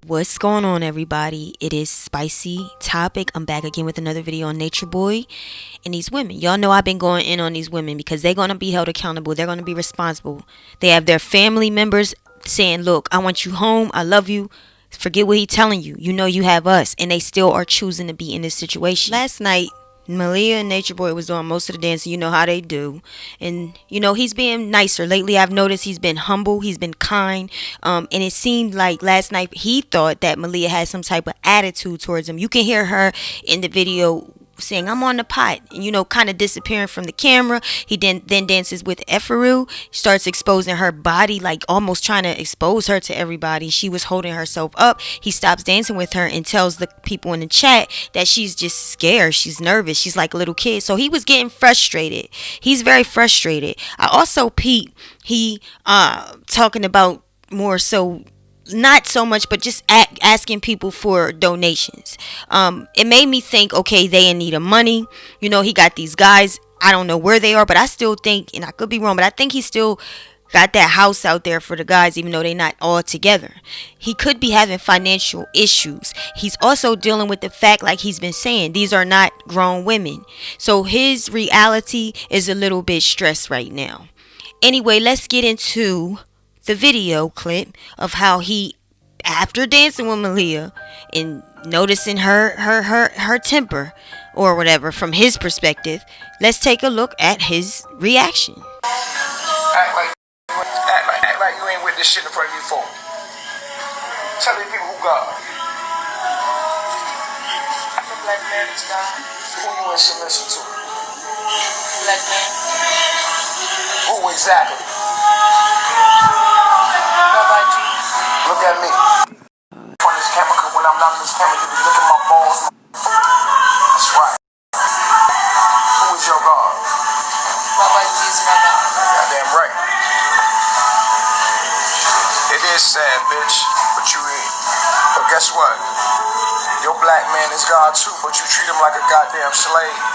What's going on, everybody? It is Spicy Topic. I'm back again with another video on Nature Boy and these women. Y'all know I've been going in on these women because they're going to be held accountable. They're going to be responsible. They have their family members saying, look, I want you home. I love you. Forget what he's telling you. You know you have us. And they still are choosing to be in this situation. Last night, Malia and Nature Boy was doing most of the dancing. You know how they do. And, you know, he's being nicer. Lately, I've noticed he's been humble. He's been kind. And it seemed like last night he thought that Malia had some type of attitude towards him. You can hear her in the video saying, I'm on the pot, and, you know, kind of disappearing from the camera. He then dances with Eferu, starts exposing her body, like almost trying to expose her to everybody. She was holding herself up. He stops dancing with her and tells the people in the chat that she's just scared. She's nervous. She's like a little kid. So he was getting frustrated. He's very frustrated. I also peeped he talking about more so, not so much, but just asking people for donations. It made me think, okay, they in need of money. You know, he got these guys. I don't know where they are, but I still think, and I could be wrong, but I think he still got that house out there for the guys, even though they're not all together. He could be having financial issues. He's also dealing with the fact, like he's been saying, these are not grown women. So his reality is a little bit stressed right now. Anyway, let's get into the video clip of how he, after dancing with Malia and noticing her temper or whatever from his perspective, let's take a look at his reaction. Act like you ain't with this shit in front of you folk. Tell these people who God. I'm a black man, it's God. Who you in submission to? Black man. Who exactly? Look at me. On this camera, cause when I'm not in this camera, you be looking at my balls. That's right. Who is your God? Baba G is my God. Goddamn right. It is sad, bitch, but you in. But guess what? Your black man is God too, but you treat him like a goddamn slave.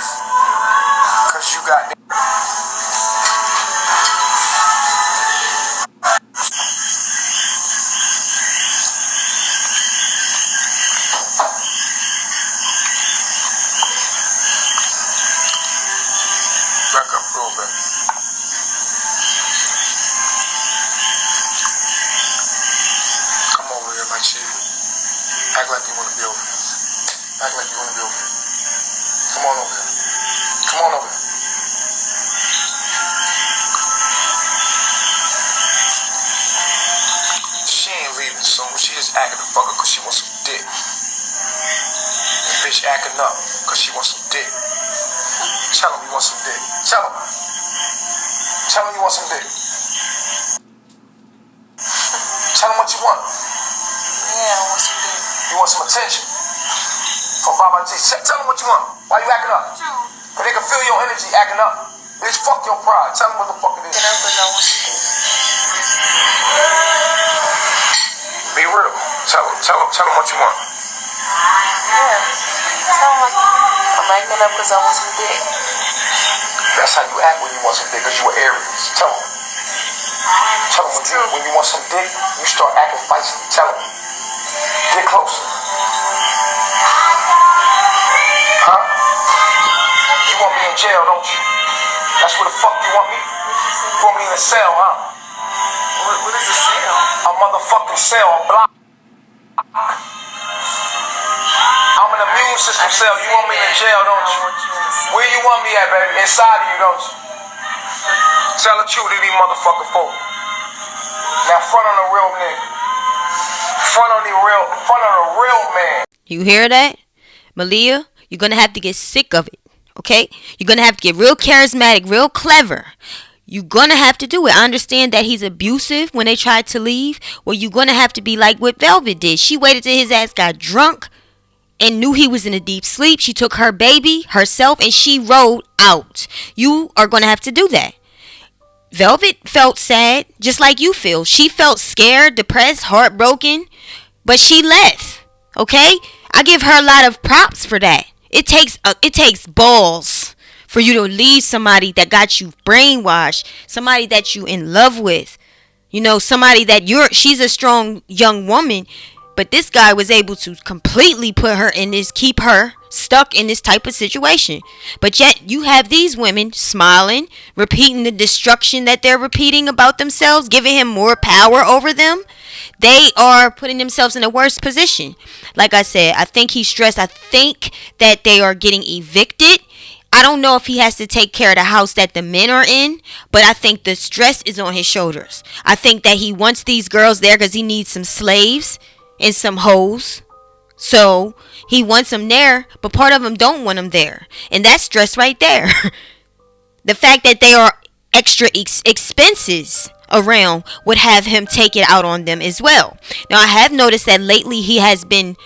Cause you goddamn. Back up a little bit. Come over here, my chief. Act like you want to be over here. Act like you want to be over here. Come on over here. Come on over here. She ain't leaving soon. She just acting the fucker because she wants some dick. And bitch acting up because she wants some dick. Tell him you want some dick. Tell him. Tell him you want some dick. Tell him what you want. Yeah, I want some dick. You want some attention from Baba G. Tell him what you want. Why you acting up? Cause they can feel your energy acting up. Bitch, fuck your pride. Tell him what the fuck it is. Can I put on some dick? Be real. Tell him what you want. Yeah. Tell him I'm acting up because I want some dick. That's how you act when you want some dick, because you were Aries. Tell him. Tell him when you want some dick, you start acting feisty. Tell him. Get closer. Huh? You want me in jail, don't you? That's where the fuck you want me? You want me in a cell, huh? What is a cell? A motherfucking cell, a block. I'm an immune system cell. You want me in jail, don't you? Where you want me at, baby? Inside of you, don't you? Tell the truth to these motherfucking folk. Now front on the real nigga. Front on the real man. You hear that? Malia, you're going to have to get sick of it. Okay? You're going to have to get real charismatic, real clever. You're going to have to do it. I understand that he's abusive when they tried to leave. Well, you're going to have to be like what Velvet did. She waited till his ass got drunk and knew he was in a deep sleep. She took her baby, herself, and she rode out. You are going to have to do that. Velvet felt sad, just like you feel. She felt scared, depressed, heartbroken, but she left. Okay? I give her a lot of props for that. It takes balls for you to leave somebody that got you brainwashed, somebody that you in love with, you know, somebody that she's a strong young woman, But this guy was able to completely put her in this, keep her stuck in this type of situation. But yet you have these women smiling, repeating the destruction that they're repeating about themselves, giving him more power over them. They are putting themselves in a worse position. Like I said, I think he's stressed. I think that they are getting evicted. I don't know if he has to take care of the house that the men are in, but I think the stress is on his shoulders. I think that he wants these girls there because he needs some slaves and some hoes. So he wants them there, but part of them don't want them there. And that's stress right there. The fact that they are extra expenses around would have him take it out on them as well. Now, I have noticed that lately he has been,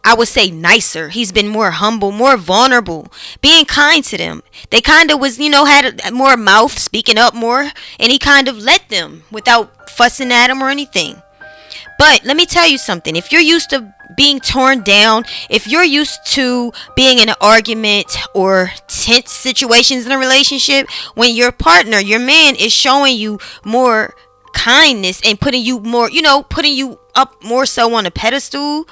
I would say, nicer. He's been more humble, more vulnerable, being kind to them. They kind of was, had more mouth, speaking up more, and he kind of let them without fussing at him or anything. But let me tell you something. If you're used to being torn down, if you're used to being in an argument or tense situations in a relationship, when your partner, your man, is showing you more kindness and putting you more, putting you up more so on a pedestal,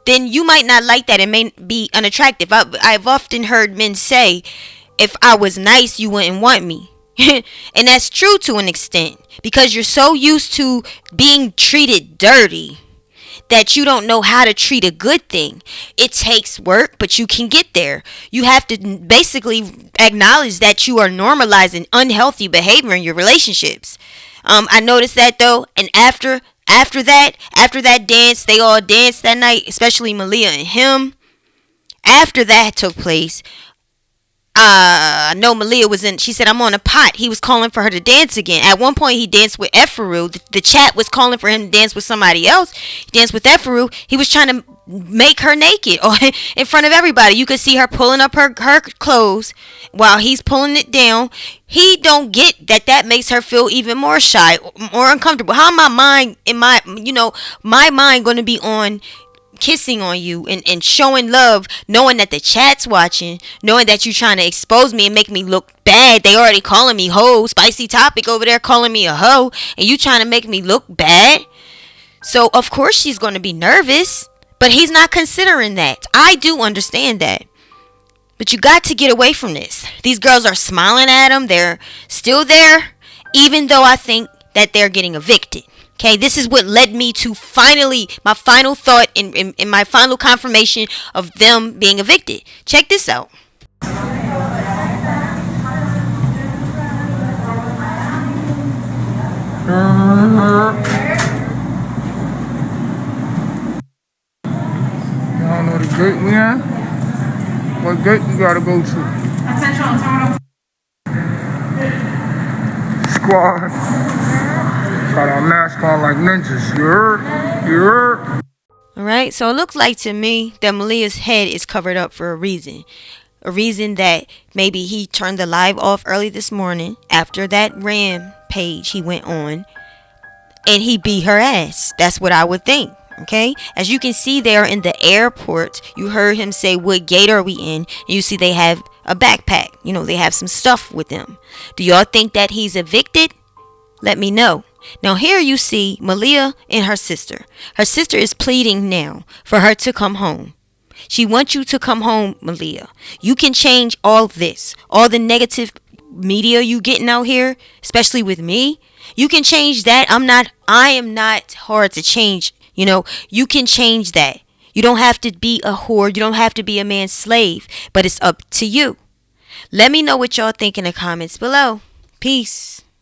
then you might not like that. It may be unattractive. I've often heard men say, if I was nice, you wouldn't want me. And that's true to an extent, because you're so used to being treated dirty that you don't know how to treat a good thing. It takes work, but you can get there. You have to basically acknowledge that you are normalizing unhealthy behavior in your relationships. I noticed that though, and after that dance, they all danced that night, especially Malia and him. After that took place, I know Malia was in, she said, I'm on a pot. He was calling for her to dance again. At one point, he danced with Efaru. The chat was calling for him to dance with somebody else. He danced with Efaru. He was trying to make her naked in front of everybody. You could see her pulling up her clothes while he's pulling it down. He don't get that makes her feel even more shy, more uncomfortable. How my mind going to be on kissing on you and showing love, knowing that the chat's watching, knowing that you're trying to expose me and make me look bad? They already calling me hoe, spicy topic over there calling me a hoe, and you trying to make me look bad. So of course she's going to be nervous, but he's not considering that. I do understand that, but you got to get away from this. These girls are smiling at him. They're still there, even though I think that they're getting evicted. Okay, this is what led me to my final thought in my final confirmation of them being evicted. Check this out. Y'all know the gate we at? What gate you gotta go to? Squad. Got our mask on like ninjas. You heard? Alright, so it looks like to me that Malia's head is covered up for a reason. A reason that maybe he turned the live off early this morning after that rampage he went on, and he beat her ass. That's what I would think. Okay, as you can see there in the airport, you heard him say, what gate are we in? And you see they have a backpack. They have some stuff with them. Do y'all think that he's evicted? Let me know. Now here you see Malia and her sister. Her sister is pleading now for her to come home. She wants you to come home, Malia. You can change all this, all the negative media you getting out here, especially with me. You can change that. I am not hard to change. You can change that. You don't have to be a whore. You don't have to be a man's slave, but it's up to you. Let me know what y'all think in the comments below. Peace.